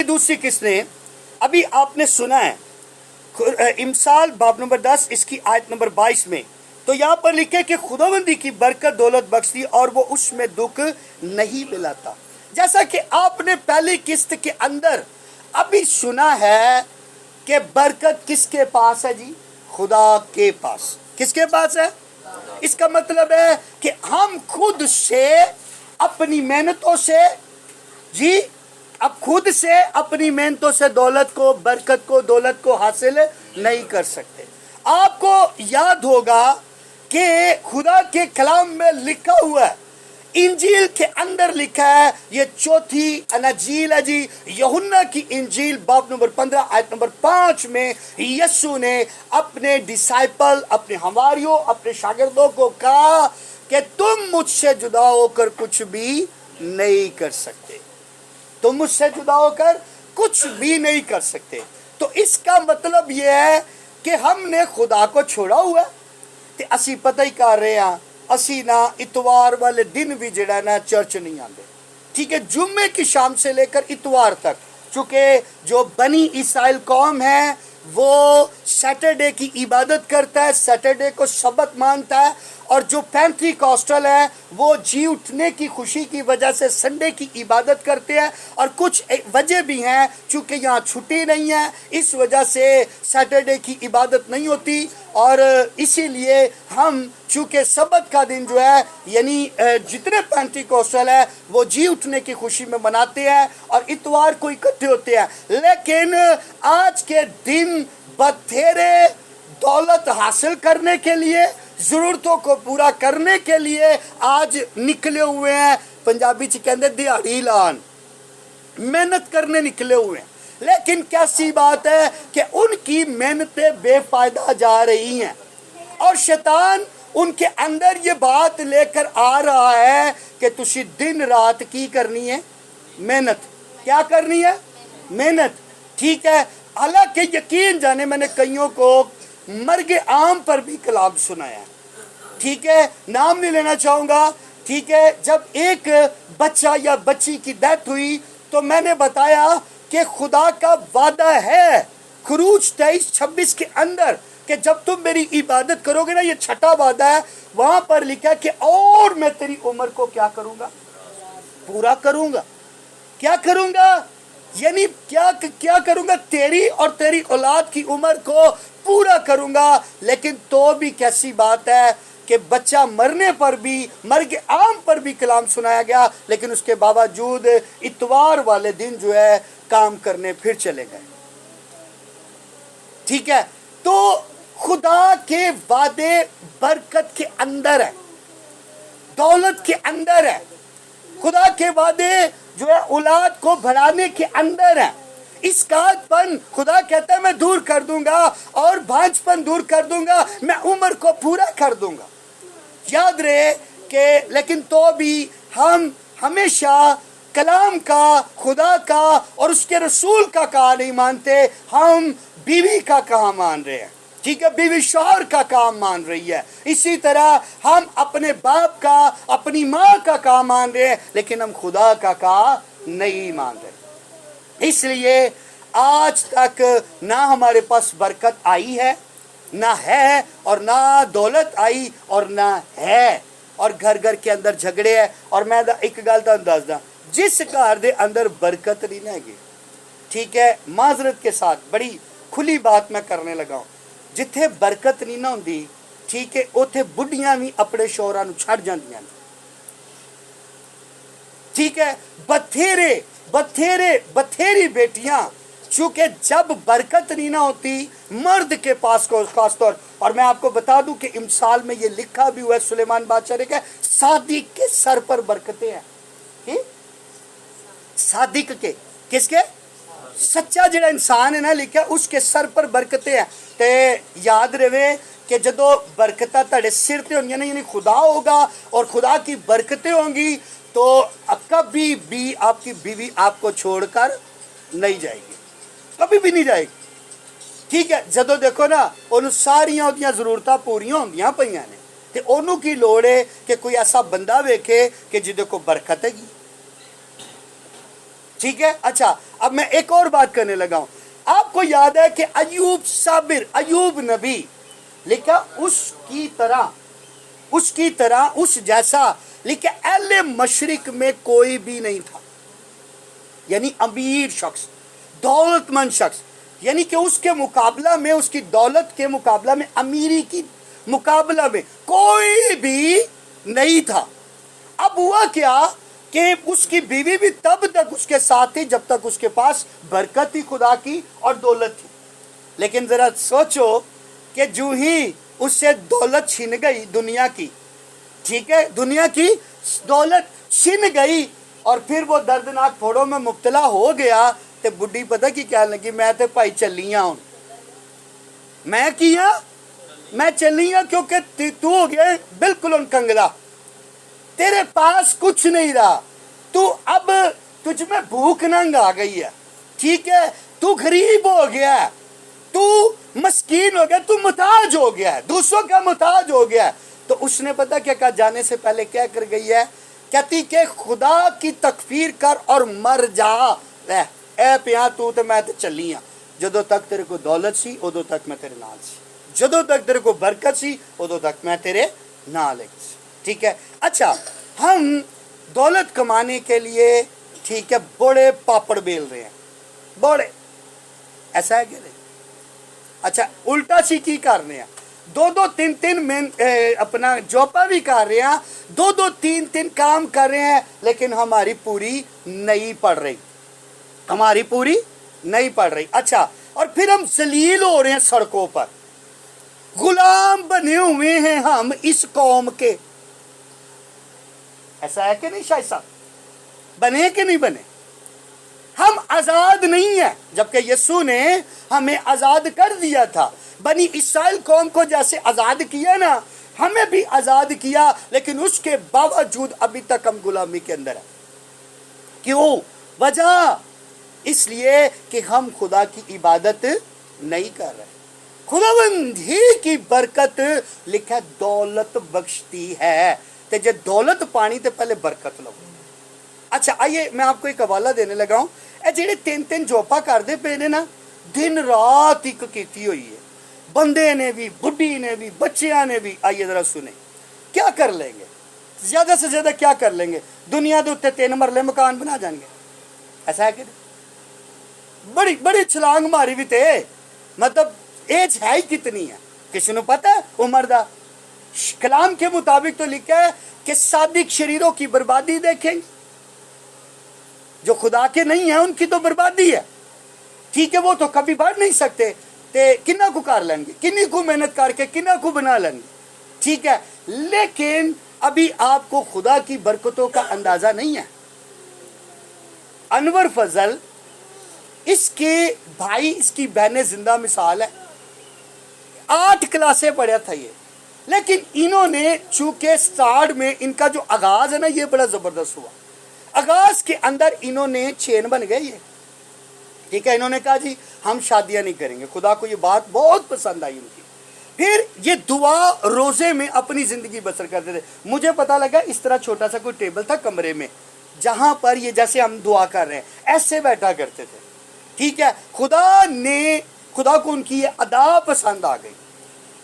दूसरी किस्तें अभी आपने सुना है इमसाल बाब नंबर 10 इसकी आयत नंबर 22 में, तो यहाँ पर लिखे कि खुदावंदी की बरकत दौलत बख्शी और वो उसमें दुख नहीं मिलाता। जैसा कि आपने पहली किस्त के अंदर अभी सुना है कि बरकत किसके पास है जी? खुदा के पास। किसके पास है? इसका मतलब है कि हम खुद से अपनी मेहनतों से जी, अब खुद से अपनी मेहनतों से दौलत को, बरकत को, दौलत को हासिल नहीं कर सकते। आपको याद होगा कि खुदा के कलाम में लिखा हुआ है, इंजील के अंदर लिखा है, ये चौथी अनाजील है जी, यूहन्ना की इंजील बाब नंबर 15 आयत नंबर 5 में यीशु ने अपने डिसाइपल, अपने हवारियों, अपने शागिर्दों को कहा कि तुम मुझसे जुदा होकर कुछ भी नहीं कर सकते, तुम मुझसे जुदा होकर कुछ भी नहीं कर सकते। तो इसका मतलब यह है कि हमने खुदा को छोड़ा हुआ है ते असी पता ही कर रहे हैं, असी ना इतवार वाले दिन भी जड़ा ना चर्च नहीं आते। ठीक है, जुम्मे की शाम से लेकर इतवार तक, चूंकि जो बनी इस्राइल कौम है वो सैटरडे की इबादत करता है, सैटरडे को सबत मानता है, और जो पेंटिकॉस्टल है वो जी उठने की खुशी की वजह से संडे की इबादत करते हैं। और कुछ वजह भी हैं, चूंकि यहाँ छुट्टी नहीं है इस वजह से सैटरडे की इबादत नहीं होती, और इसीलिए हम चूंकि सबत का दिन जो है यानी जितने पेंटिकॉस्टल है वो जी उठने की खुशी में मनाते हैं और इतवार को इकट्ठे होते हैं। लेकिन आज के दिन बथेरे दौलत हासिल करने के लिए, जरूरतों को पूरा करने के लिए आज निकले हुए हैं। पंजाबी च कहते दिहाड़ी लान, मेहनत करने निकले हुए हैं। लेकिन कैसी बात है कि उनकी मेहनतें बेफायदा जा रही हैं और शैतान उनके अंदर ये बात लेकर आ रहा है कि तुसी दिन रात की करनी है मेहनत। क्या करनी है? मेहनत। ठीक है, हालांकि यकीन जाने मैंने कईयों को मर्गे आम पर भी कलाम सुनाया, ठीक है, नाम नहीं लेना चाहूँगा। ठीक है, जब एक बच्चा या बच्ची की डेथ हुई तो मैंने बताया कि खुदा का वादा है खरूज 23:26 के अंदर कि जब तुम मेरी इबादत करोगे ना, ये छठा वादा है, वहां पर लिखा है कि और मैं तेरी उम्र को क्या करूंगा? पूरा करूंगा। क्या करूंगा? यानी क्या करूंगा? तेरी और तेरी औलाद की उम्र को पूरा करूंगा। लेकिन तो भी कैसी बात है कि बच्चा मरने पर भी, मर्ग आम पर भी कलाम सुनाया गया, लेकिन उसके बावजूद इतवार वाले दिन जो है काम करने फिर चले गए। ठीक है, तो खुदा के वादे बरकत के अंदर है, दौलत के अंदर है। खुदा के वादे जो है औलाद को बढ़ाने के अंदर है। इसकातपन खुदा कहता है मैं दूर कर दूंगा और भांजपन दूर कर दूंगा, मैं उम्र को पूरा कर दूंगा। याद रहे कि लेकिन तो भी हम हमेशा कलाम का, खुदा का और उसके रसूल का कहा नहीं मानते, हम बीवी का कहा मान रहे हैं। ठीक है, बीवी शौहर का काम मान रही है। इसी तरह हम अपने बाप का, अपनी माँ का काम मान रहे हैं, लेकिन हम खुदा का कहा नहीं मान रहे। इसलिए आज तक ना हमारे पास बरकत आई है, ना है, और ना दौलत आई और ना है, और घर घर के अंदर झगड़े है। और मैं एक गल तुहानू दसदा, जिस घर दे अंदर बरकत नहीं हैगी, ठीक है, माजरत के साथ बड़ी खुली बात मैं करने लगा हूँ, जिथे बरकत नहीं ना होंदी, ठीक है, उथे बुढ़ियां भी अपने शौहरां नूं छड़ जांदियां ने। ठीक है, बथेरी बेटियां, चूंकि जब बरकत नहीं ना होती मर्द के पास को खास तौर, और मैं आपको बता दूं कि इमसाल में ये लिखा भी हुआ है, सुलेमान बादशाह ने कहा सादिक के सर पर बरकतें हैं। सादिक के, किसके? सच्चा जिहड़ा इंसान है ना, लिखा उसके सर पर बरकतें हैं। ते याद रहे कि जदों बरकतां तुहाडे सिर ते होंदियां ने, यानी खुदा होगा और खुदा की बरकतें होंगी, तो कभी भी आपकी बीवी आपको छोड़कर नहीं जाएगी, कभी भी नहीं जाएगी। ठीक है, जदों देखो ना उन्होंने सारियां उहदियां जरूरतां पूरियां होंदियां पईयां ने, ते उन्होंने की लोड़ है कि कोई ऐसा बंदा वेखे कि जिहदे को बरकत हैगी। ठीक है। अच्छा, अब मैं एक और बात करने लगा हूं। आपको याद है कि अयूब साबिर, अयूब नबी लिखा उसकी तरह उस जैसा लिखा अहले मशरिक में कोई भी नहीं था, यानी अमीर शख्स, दौलतमंद शख्स, यानी कि उसके मुकाबला में, उसकी दौलत के मुकाबला में, अमीरी की मुकाबला में कोई भी नहीं था। अब हुआ क्या कि उसकी बीवी भी तब तक उसके साथ थी जब तक उसके पास बरकत थी खुदा की और दौलत थी। लेकिन जरा सोचो कि जो ही उससे दौलत छीन गई दुनिया की, ठीक है, दुनिया की दौलत छीन गई और फिर वो दर्दनाक फोड़ों में मुब्तला हो गया, तो बुढ़ी पता की क्या लगी, मैं तो भाई चलिया हूं, मैं चलिया क्योंकि तू हो गया बिल्कुल उनकंगला, तेरे पास कुछ नहीं रहा, तू अब तुझ में भूख नंग आ गई है, ठीक है, तू गरीब हो गया है, तू मस्कीन हो गया, तू मुताज हो गया है, दूसरों का मुताज हो गया है। तो उसने पता क्या कहा, जाने से पहले क्या कर गई है, कहती कि खुदा की तकफीर कर और मर जा, ए पिया तू तो मैं तो चली हाँ, जदों तक तेरे को दौलत सी उदों तक मैं तेरे नाल सी, जदों तक तेरे को बरकत सी उदों तक मैं तेरे नाल सी, ठीक है। अच्छा, हम दौलत कमाने के लिए, ठीक है, बड़े पापड़ बेल रहे हैं, बड़े, ऐसा है कि नहीं? अच्छा, उल्टा सीखी कर रहे हैं, दो तीन अपना जॉबा भी कर रहे हैं, दो तीन काम कर रहे हैं, लेकिन हमारी पूरी नहीं पड़ रही, हमारी पूरी नहीं पड़ रही। अच्छा, और फिर हम जलील हो रहे हैं सड़कों पर, गुलाम बने हुए हैं हम इस कौम के, ऐसा है कि नहीं शायद साहब? बने कि नहीं बने? हम आजाद नहीं है, जबकि यीशु ने हमें आजाद कर दिया था। बनी इस्राएल कौम को जैसे आजाद किया ना, हमें भी आजाद किया, लेकिन उसके बावजूद अभी तक हम गुलामी के अंदर हैं। क्यों? वजह इसलिए कि हम खुदा की इबादत नहीं कर रहे। खुदावंद ही की बरकत लिखा दौलत बख्शती है, ते जे दौलत पानी ते पहले बरकत लो। अच्छा, आइए मैं आपको एक हवाला देने लगा हूं। ए जेडे तीन जॉबा करते पे ने ना, दिन रात एक कीती हुई है, बंदे ने भी, बुढ़ी ने भी, बच्चियां ने भी। आइए जरा सुने, क्या कर लेंगे, ज्यादा से ज्यादा क्या कर लेंगे? दुनिया के उत्ते 3 मरले मकान बना जाएंगे, ऐसा है कि बड़ी बड़ी छलांग मारी भी थे, मतलब एज है ही कितनी है, किसी ने पता है उम्र का? कलाम के मुताबिक तो लिखा है कि सादिक शरीरों की बर्बादी देखेंगे, जो खुदा के नहीं है उनकी तो बर्बादी है, ठीक है, वो तो कभी बढ़ नहीं सकते, ते किन्ना को कर लेंगे, किन्नी को मेहनत करके किन्ना को बना लेंगे, ठीक है। लेकिन अभी आपको खुदा की बरकतों का अंदाजा नहीं है। अनवर फजल, इसके भाई, इसकी बहनें जिंदा मिसाल है, 8 क्लासें पढ़ा था ये, लेकिन इन्होंने चूंकि स्टार्ट में इनका जो आगाज है ना, ये बड़ा जबरदस्त हुआ। आगाज के अंदर इन्होंने चेन बन गए ये, ठीक है। इन्होंने कहा जी हम शादियां नहीं करेंगे, खुदा को ये बात बहुत पसंद आई उनकी। फिर ये दुआ रोजे में अपनी जिंदगी बसर करते थे। मुझे पता लगा इस तरह छोटा सा कोई टेबल था कमरे में, जहां पर ये जैसे हम दुआ कर रहे हैं ऐसे बैठा करते थे, ठीक है। खुदा को उनकी ये अदा पसंद आ गई,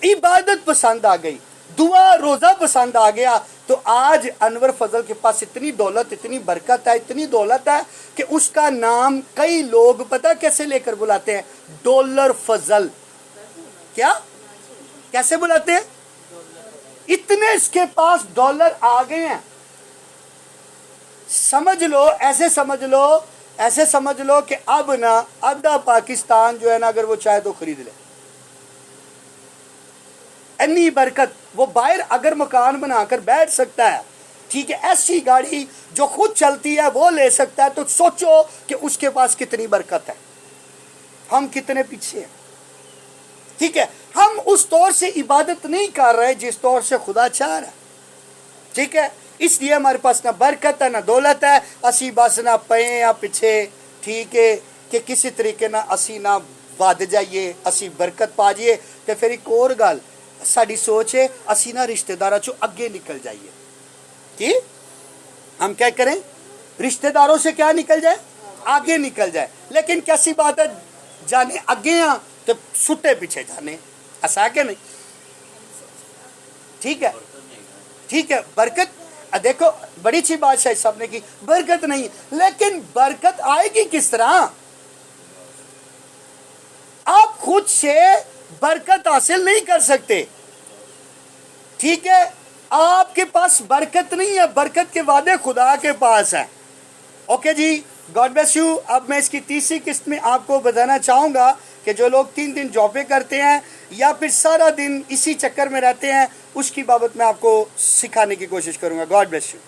इबादत पसंद आ गई, दुआ रोजा पसंद आ गया। तो आज अनवर फजल के पास इतनी दौलत, इतनी बरकत है, इतनी दौलत है कि उसका नाम कई लोग पता कैसे लेकर बुलाते हैं? डॉलर फजल। क्या कैसे बुलाते हैं? इतने इसके पास डॉलर आ गए हैं, समझ लो, ऐसे समझ लो कि अब ना आधा पाकिस्तान जो है ना, अगर वो चाहे तो खरीद ले, इतनी बरकत। वो बाहर अगर मकान बनाकर बैठ सकता है, ठीक है, ऐसी गाड़ी जो खुद चलती है वो ले सकता है, तो सोचो कि उसके पास कितनी बरकत है। हम कितने पीछे हैं, ठीक है। हम उस तौर से इबादत नहीं कर रहे जिस तौर से खुदा चाह रहा है, ठीक है। इसलिए हमारे पास ना बरकत है ना दौलत है, असी बस ना पे या पीछे, ठीक है, कि किसी तरीके ना असी ना वध जाइए, असी बरकत पा जाइए। तो फिर एक और गल साड़ी सोच है, असी ना रिश्तेदारों चो अगे निकल जाइए। कि हम क्या करें? रिश्तेदारों से क्या निकल जाए? آگے نکل جائے. لیکن کیسی بات ہے جانے اگے ہاں تو سٹے پیچھے جانے ایسا ہے کہ نہیں؟ ٹھیک ہے ٹھیک ہے. برکت دیکھو بڑی اچھی بات شاید صاحب نے کی, برکت نہیں, لیکن برکت آئے گی کس طرح؟ آپ خود سے برکت حاصل نہیں کر سکتے. ٹھیک ہے, آپ کے پاس برکت نہیں ہے, برکت کے وعدے خدا کے پاس ہیں. اوکے جی, گاڈ بلیس یو. اب میں اس کی تیسری قسط میں آپ کو بتانا چاہوں گا کہ جو لوگ 3 دن جابیں کرتے ہیں یا پھر سارا دن اسی چکر میں رہتے ہیں, اس کی بابت میں آپ کو سکھانے کی کوشش کروں گا. God bless you.